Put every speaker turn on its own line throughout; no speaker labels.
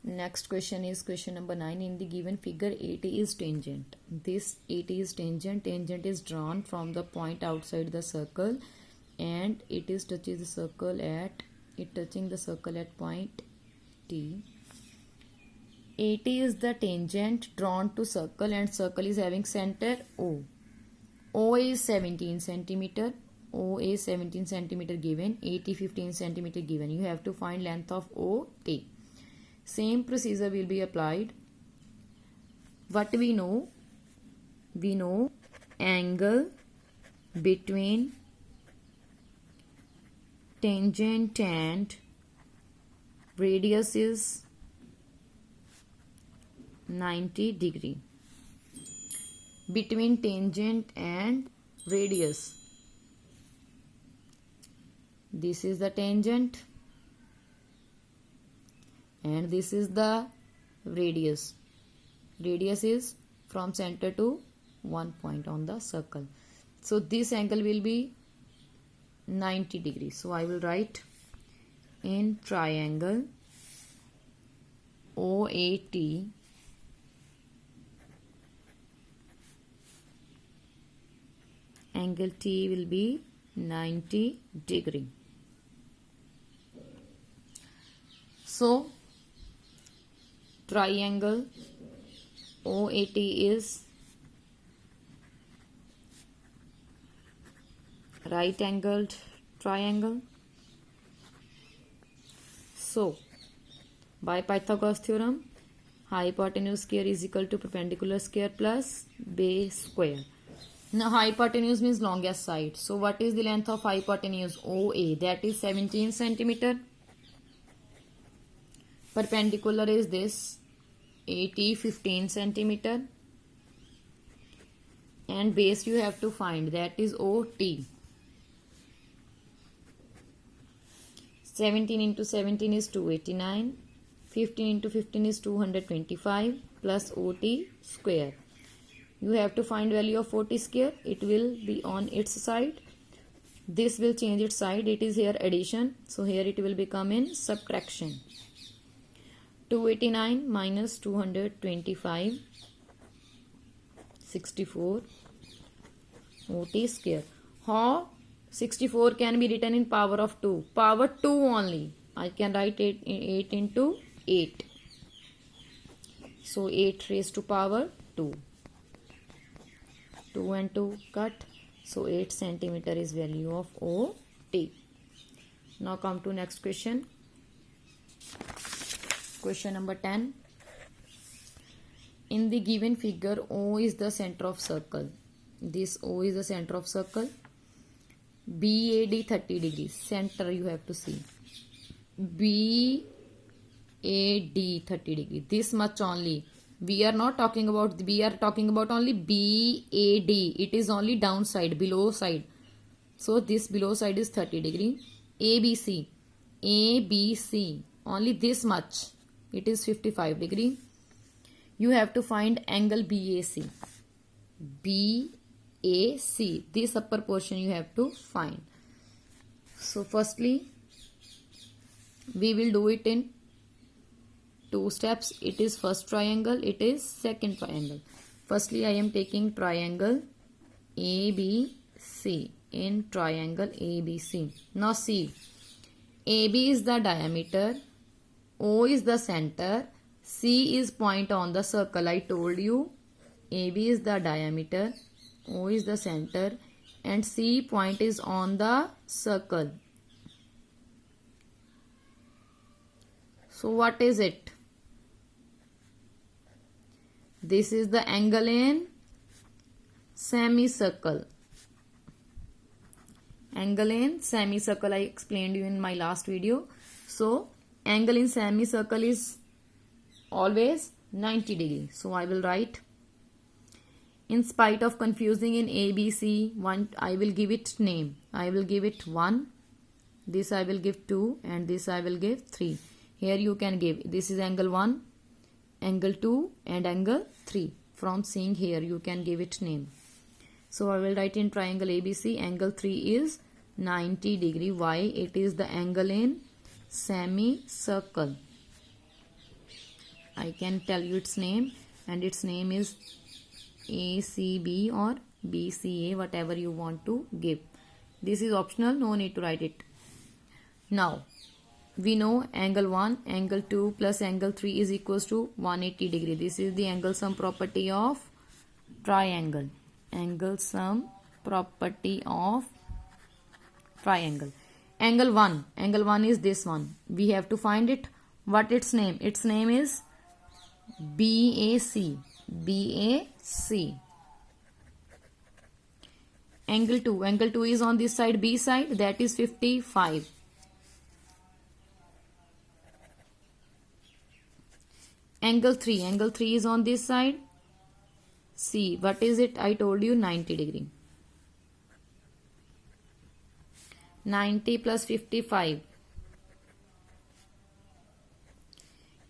Next question is question number 9. In the given figure, AT is tangent. This AT is tangent. Tangent is drawn from the point outside the circle, and it is touching the circle at point T. AT is the tangent drawn to circle, and circle is having center O. O is 17 centimeter. O is 17 centimeter given. AT 15 centimeter given. You have to find length of OT. Same procedure will be applied. What we know? We know angle between tangent and radius is 90 degree. Between tangent and radius, this is the tangent and this is the radius. Radius is from center to one point on the circle. So this angle will be 90 degrees. So I will write in triangle OAT, angle T will be 90 degree. So triangle OAT is right angled triangle. So by Pythagoras theorem, hypotenuse square is equal to perpendicular square plus base square. Now hypotenuse means longest side. So what is the length of hypotenuse? OA, that is 17 centimeter. Perpendicular is this, AT 15 centimeter. And base you have to find, that is OT. 17 into 17 is 289. 15 into 15 is 225 plus OT square. You have to find value of OT square. It will be on its side. This will change its side. It is here addition. So here it will become in subtraction. 289 minus 225, 64, OT square. How 64 can be written in power of 2? Power 2 only. I can write 8 into 8. So 8 raised to power 2. 2 and 2 cut. So 8 centimeter is value of OT. Now come to next question. Question number 10. In the given figure, O is the center of circle. This O is the center of circle. BAD 30 degrees. Center you have to see. BAD 30 degrees. This much only. We are not talking about, we are talking about only BAD. It is only downside, below side. So this below side is 30 degree. ABC. ABC. Only this much. It is 55 degree. You have to find angle BAC. BAC. This upper portion you have to find. So firstly, we will do it in 2 steps. It is first triangle. It is second triangle. Firstly, I am taking triangle ABC. In triangle ABC. Now see. AB is the diameter. O is the center. C is point on the circle. I told you AB is the diameter. O is the center. And C point is on the circle. So what is it? This is the angle in semicircle. Angle in semicircle I explained you in my last video. So angle in semicircle is always 90 degree. So I will write, in spite of confusing in ABC, I will give it name. I will give it 1. This I will give 2 and this I will give 3. Here you can give, this is angle 1, angle 2 and angle 3. From seeing here you can give it name. So I will write in triangle ABC, angle 3 is 90 degree. Why? It is the angle in semicircle. I can tell you its name, and its name is ACB or BCA, whatever you want to give. This is optional, no need to write it. Now we know angle 1, angle 2 plus angle 3 is equals to 180 degree. This is the angle sum property of triangle. Angle sum property of triangle. Angle 1 is this one. We have to find it. What its name? Its name is BAC. BAC. Angle 2 is on this side, B side, that is 55. Angle 3 is on this side, C. What is it? I told you 90 degree. 90 plus 55.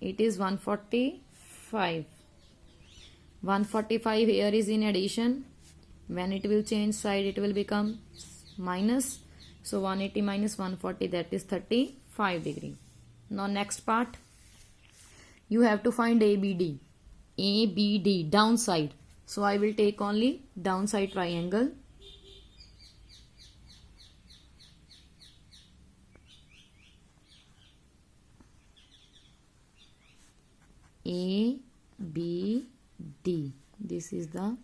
It is 145. 145 here is in addition. When it will change side, it will become minus. So 180 minus 140, that is 35 degree. Now next part. You have to find ABD. ABD, downside. So I will take only downside triangle. ABD. This is the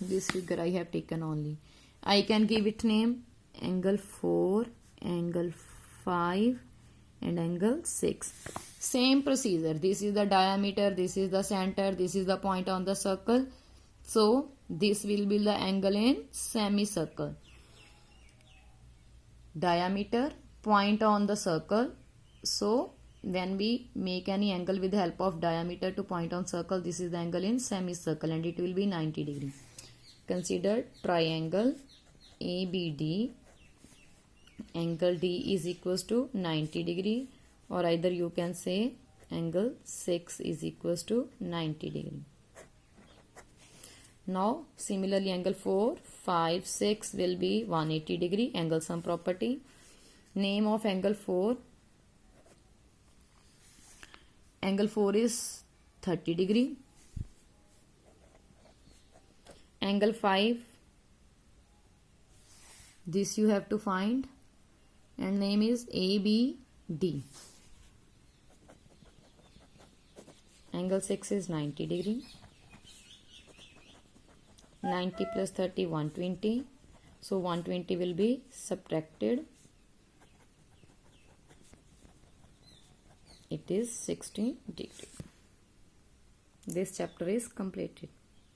this figure I have taken only. I can give it name angle 4, angle 5 and angle 6. Same procedure. This is the diameter, this is the center, this is the point on the circle. So this will be the angle in semicircle. Diameter, point on the circle. So when we make any angle with the help of diameter to point on circle, this is the angle in semicircle and it will be 90 degree. Consider triangle ABD. Angle D is equals to 90 degree, or either you can say angle 6 is equals to 90 degree. Now similarly angle 4, 5, 6 will be 180 degree. Angle sum property. Name of angle 4. Angle 4 is 30 degree. Angle 5, this you have to find, and name is ABD. Angle 6 is 90 degree. 90 plus 30, 120. So 120 will be subtracted. It is 60 degree. This chapter is completed.